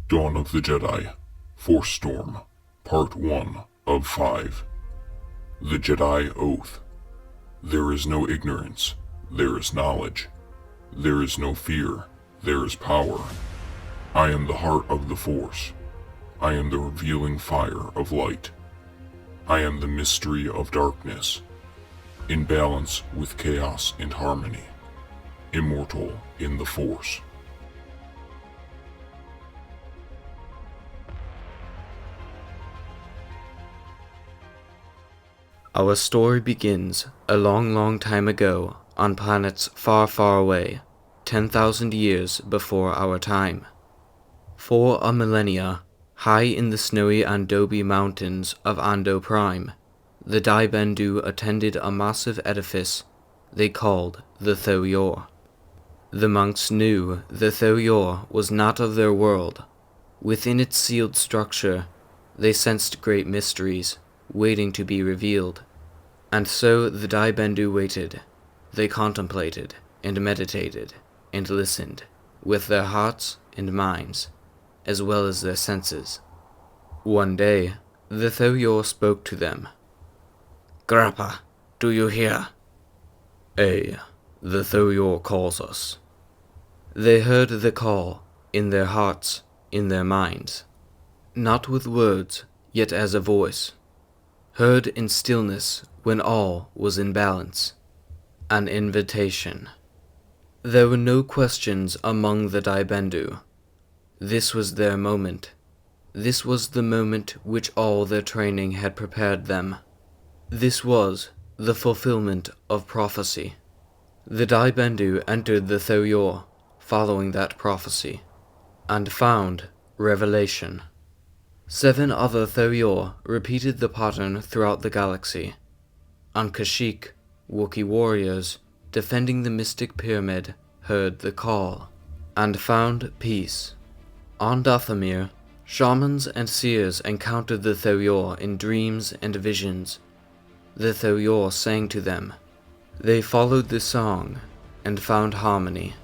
Dawn of the Jedi, Force Storm, Part 1 of 5. The Jedi Oath. There is no ignorance, there is knowledge. There is no fear, there is power. I am the heart of the Force. I am the revealing fire of light. I am the mystery of darkness, in balance with chaos and harmony, immortal in the Force. Our story begins a long time ago on planets far away, 10,000 years before our time. For a millennia, high in the snowy Andobi mountains of Ando Prime, the Dai Bendu attended a massive edifice they called the Thoyor. The monks knew the Thoyor was not of their world. Within its sealed structure, they sensed great mysteries, waiting to be revealed. And so the Dai Bendu waited. They contemplated, and meditated, and listened, with their hearts and minds, as well as their senses. One day, the Thoyor spoke to them. "Grappa, do you hear?" "The Thoyor calls us." They heard the call, in their hearts, in their minds. Not with words, yet as a voice. Heard in stillness when all was in balance. An invitation. There were no questions among the Dai Bendu. This was their moment. This was the moment which all their training had prepared them. This was the fulfillment of prophecy. The Dai Bendu entered the Thoyor, following that prophecy, and found revelation. 7 other Thoyor repeated the pattern throughout the galaxy. On Kashyyyk, Wookiee warriors, defending the mystic pyramid, heard the call, and found peace. On Dathomir, shamans and seers encountered the Thoyor in dreams and visions. The Thoyor sang to them. They followed the song, and found harmony.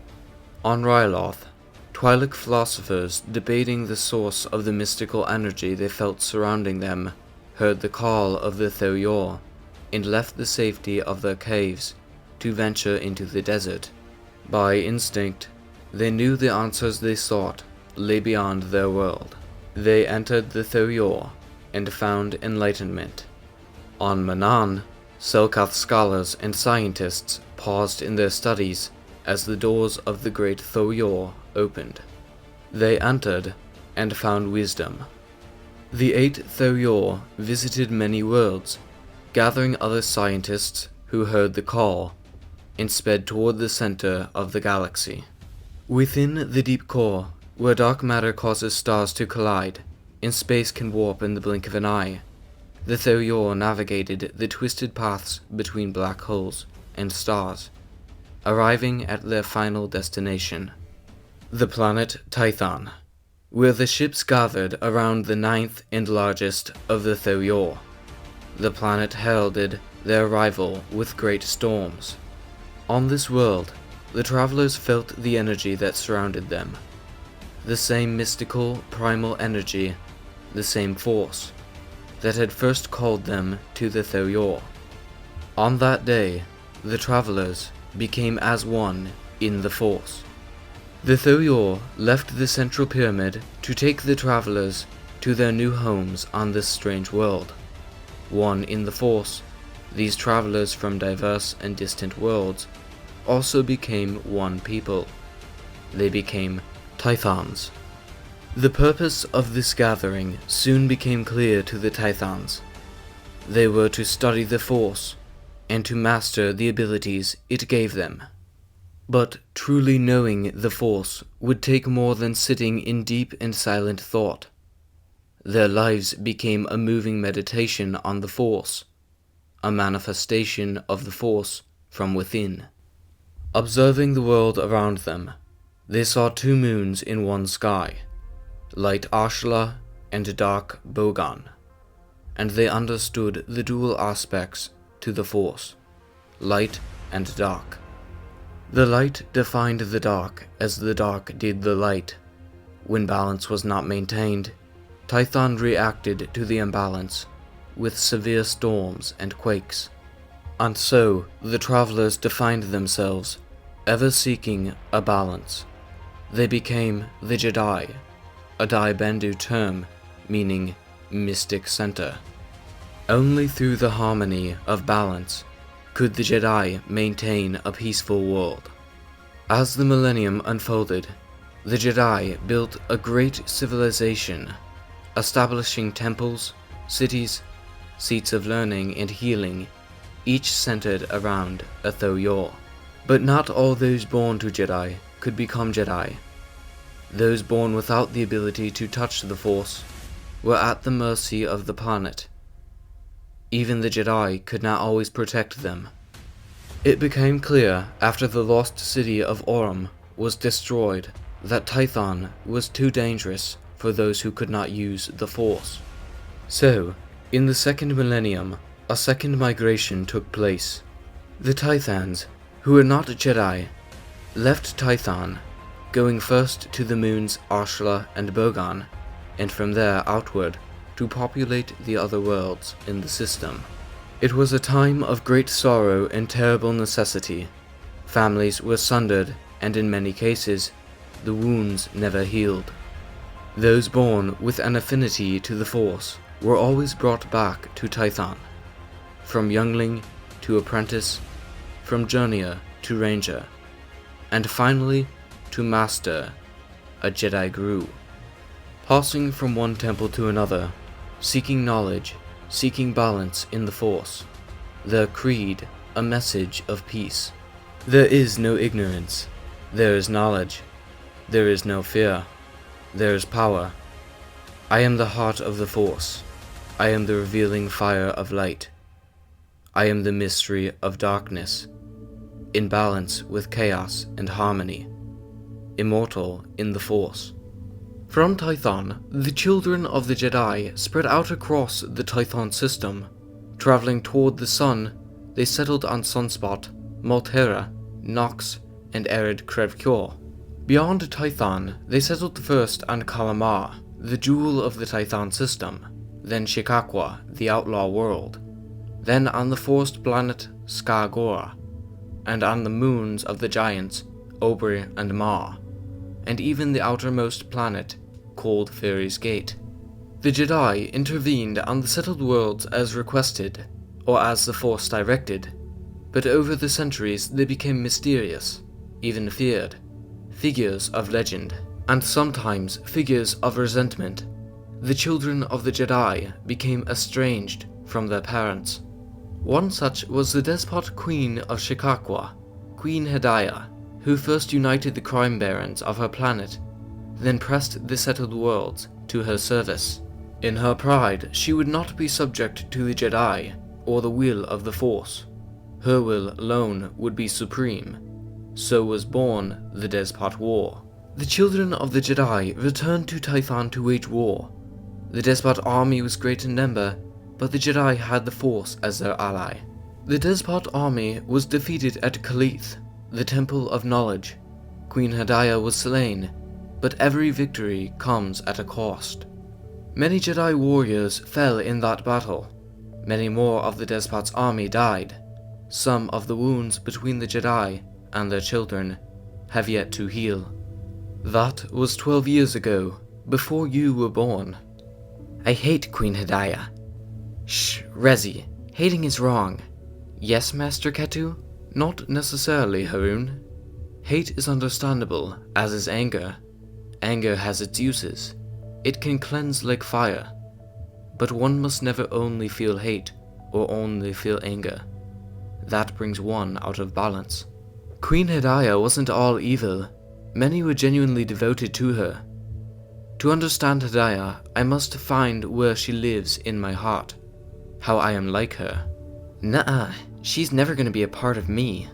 On Ryloth, Twi'lek philosophers debating the source of the mystical energy they felt surrounding them, heard the call of the Thoyor, and left the safety of their caves to venture into the desert. By instinct, they knew the answers they sought lay beyond their world. They entered the Thoyor and found enlightenment. On Manan, Selkath scholars and scientists paused in their studies as the doors of the great Thoyor opened. They entered and found wisdom. The 8 Thoyor visited many worlds, gathering other scientists who heard the call, and sped toward the center of the galaxy. Within the deep core, where dark matter causes stars to collide, and space can warp in the blink of an eye, the Thoyor navigated the twisted paths between black holes and stars, arriving at their final destination, the planet Tython, where the ships gathered around the 9th and largest of the Thoyor. The planet heralded their arrival with great storms. On this world, the travelers felt the energy that surrounded them. The same mystical, primal energy, the same force, that had first called them to the Thoyor. On that day, the travelers became as one in the Force. The Thoyor left the central pyramid to take the travelers to their new homes on this strange world. One in the Force, these travelers from diverse and distant worlds also became one people. They became Tythons. The purpose of this gathering soon became clear to the Tythons. They were to study the Force, and to master the abilities it gave them. But truly knowing the Force would take more than sitting in deep and silent thought. Their lives became a moving meditation on the Force, a manifestation of the Force from within. Observing the world around them, they saw 2 moons in one sky, light Ashla and dark Bogan, and they understood the dual aspects to the Force, light and dark. The light defined the dark as the dark did the light. When balance was not maintained, Tython reacted to the imbalance with severe storms and quakes. And so the travelers defined themselves, ever seeking a balance. They became the Jedi, a Dai Bendu term meaning mystic center. Only through the harmony of balance could the Jedi maintain a peaceful world. As the millennium unfolded, the Jedi built a great civilization, establishing temples, cities, seats of learning and healing, each centered around a Thoyor. But not all those born to Jedi could become Jedi. Those born without the ability to touch the Force were at the mercy of the planet. Even the Jedi could not always protect them. It became clear after the lost city of Aurum was destroyed that Tython was too dangerous for those who could not use the Force. So, in the second millennium, a second migration took place. The Tythans, who were not Jedi, left Tython, going first to the moons Ashla and Bogan, and from there outward to populate the other worlds in the system. It was a time of great sorrow and terrible necessity. Families were sundered, and in many cases, the wounds never healed. Those born with an affinity to the Force were always brought back to Tython. From youngling to apprentice, from journeyer to ranger, and finally to master, a Jedi grew. Passing from one temple to another, seeking knowledge, seeking balance in the Force, their creed a message of peace. There is no ignorance, there is knowledge, there is no fear, there is power. I am the heart of the Force, I am the revealing fire of light. I am the mystery of darkness, in balance with chaos and harmony, immortal in the Force. From Tython, the children of the Jedi spread out across the Tython system. Traveling toward the sun, they settled on Sunspot, Maltera, Nox, and arid Krevkor. Beyond Tython, they settled first on Kalamar, the jewel of the Tython system, then Shikakwa, the outlaw world, then on the forest planet Skagora, and on the moons of the giants Obri and Ma, and even the outermost planet called Fairy's Gate. The Jedi intervened on the settled worlds as requested, or as the Force directed, but over the centuries they became mysterious, even feared, figures of legend, and sometimes figures of resentment. The children of the Jedi became estranged from their parents. One such was the despot queen of Shikakwa, Queen Hedaya, who first united the crime barons of her planet, then pressed the settled worlds to her service. In her pride, she would not be subject to the Jedi or the will of the Force. Her will alone would be supreme. So was born the Despot War. The children of the Jedi returned to Tython to wage war. The Despot army was great in number, but the Jedi had the Force as their ally. The Despot army was defeated at Kaleeth, the Temple of Knowledge. Queen Hedaya was slain, but every victory comes at a cost. Many Jedi warriors fell in that battle. Many more of the Despot's army died. Some of the wounds between the Jedi and their children have yet to heal. That was 12 years ago, before you were born. I hate Queen Hedaya. Shh, Rezi, hating is wrong. Yes, Master Ketu? Not necessarily, Haroon. Hate is understandable, as is anger. Anger has its uses. It can cleanse like fire. But one must never only feel hate, or only feel anger. That brings one out of balance. Queen Hedaya wasn't all evil. Many were genuinely devoted to her. To understand Hedaya, I must find where she lives in my heart. How I am like her. Nuh-uh, she's never gonna be a part of me.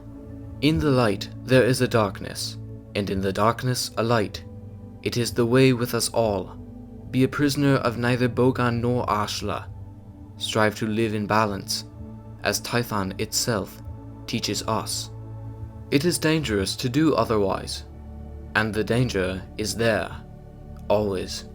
In the light, there is a darkness, and in the darkness, a light. It is the way with us all. Be a prisoner of neither Bogan nor Ashla. Strive to live in balance, as Tython itself teaches us. It is dangerous to do otherwise, and the danger is there, Always.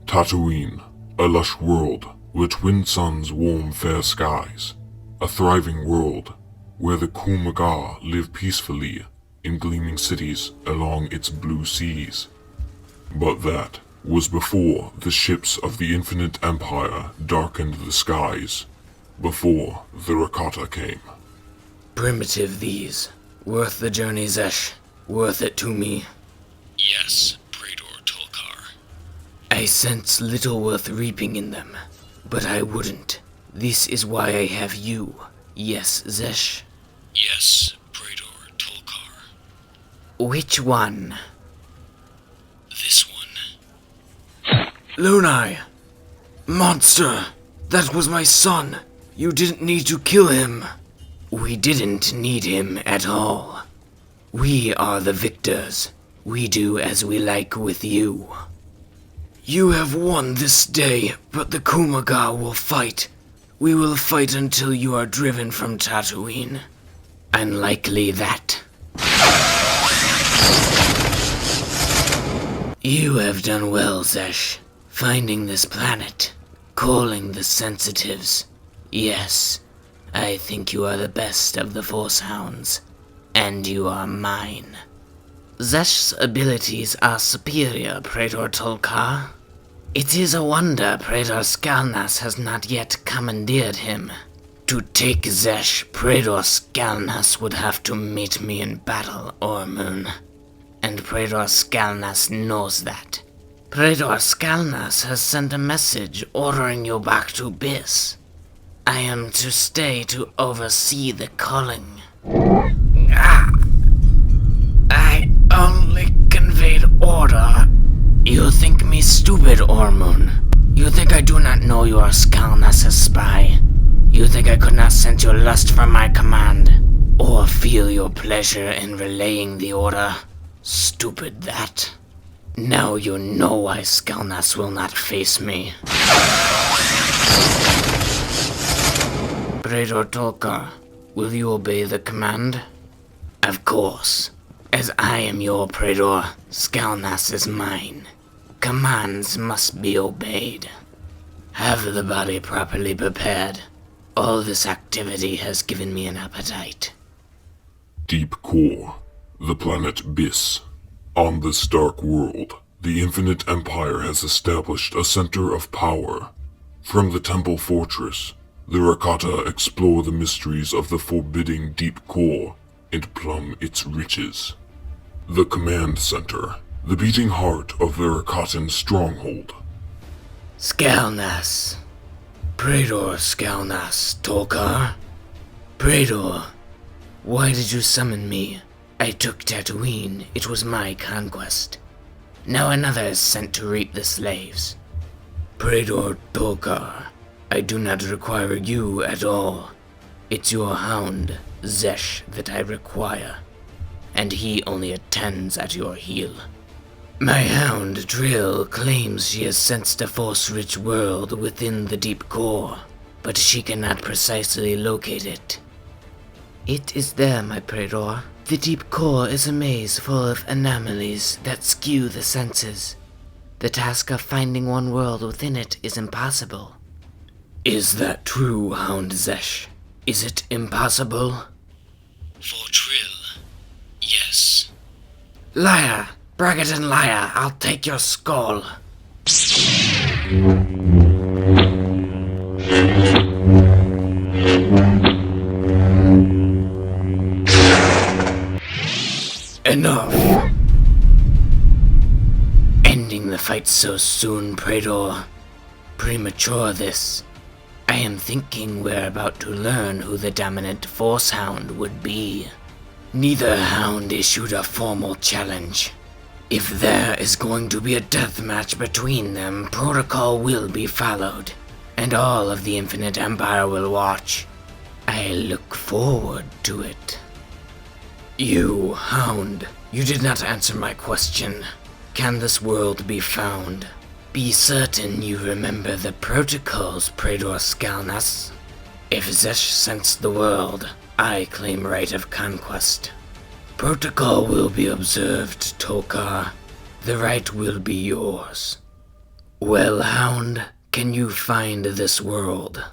Tatooine, a lush world where twin suns warm fair skies. A thriving world where the Kumaga live peacefully in gleaming cities along its blue seas. But that was before the ships of the Infinite Empire darkened the skies, before the Rakata came. Primitive these. Worth the journey, Zesh. Worth it to me. Yes, Praetor Tolkar. I sense little worth reaping in them, but I wouldn't. This is why I have you. Yes, Zesh. Yes, Praetor Tolkar. Which one? This one. Lunai! Monster! That was my son! You didn't need to kill him! We didn't need him at all. We are the victors. We do as we like with you. You have won this day, but the Kumaga will fight. We will fight until you are driven from Tatooine. Unlikely that. You have done well, Zesh. Finding this planet. Calling the sensitives. Yes, I think you are the best of the Force Hounds. And you are mine. Zesh's abilities are superior, Praetor Tolkar. It is a wonder Praetor Skalnas has not yet commandeered him. To take Zesh, Praetor Skalnas would have to meet me in battle, Ormoon. And Praetor Skalnas knows that. Praetor Skalnas has sent a message ordering you back to Biss. I am to stay to oversee the culling. I only conveyed order. You think me stupid, Ormoon? You think I do not know you are Skalnas' spy? You think I could not sense your lust for my command? Or feel your pleasure in relaying the order? Stupid that. Now you know why Skalnas will not face me. Praetor Tolkar, will you obey the command? Of course. As I am your Praetor, Skalnas is mine. Commands must be obeyed. Have the body properly prepared. All this activity has given me an appetite. Deep Core, the planet Biss. On this dark world, the Infinite Empire has established a center of power. From the Temple Fortress, the Rakata explore the mysteries of the forbidding Deep Core and plumb its riches. The Command Center, the beating heart of the Rakatan stronghold. Skalnas. Praetor Skalnas, Tolkar. Praetor, why did you summon me? I took Tatooine. It was my conquest. Now another is sent to reap the slaves. Praetor Tolkar, I do not require you at all. It's your hound, Zesh, that I require. And he only attends at your heel. My hound, Drill, claims she has sensed a force-rich world within the Deep Core, but she cannot precisely locate it. It is there, my Praetor. The Deep Core is a maze full of anomalies that skew the senses. The task of finding one world within it is impossible. Is that true, Hound Zesh? Is it impossible? For Trill, yes. Liar! Braggart and liar! I'll take your skull! Enough! Ending the fight so soon, Praetor. Premature this. I am thinking we're about to learn who the dominant Force Hound would be. Neither hound issued a formal challenge. If there is going to be a death match between them, protocol will be followed, and all of the Infinite Empire will watch. I look forward to it. You, Hound, you did not answer my question. Can this world be found? Be certain you remember the protocols, Praetor Skalnas. If Zesh sensed the world, I claim right of conquest. Protocol will be observed, Tolkar. The right will be yours. Well, Hound, can you find this world?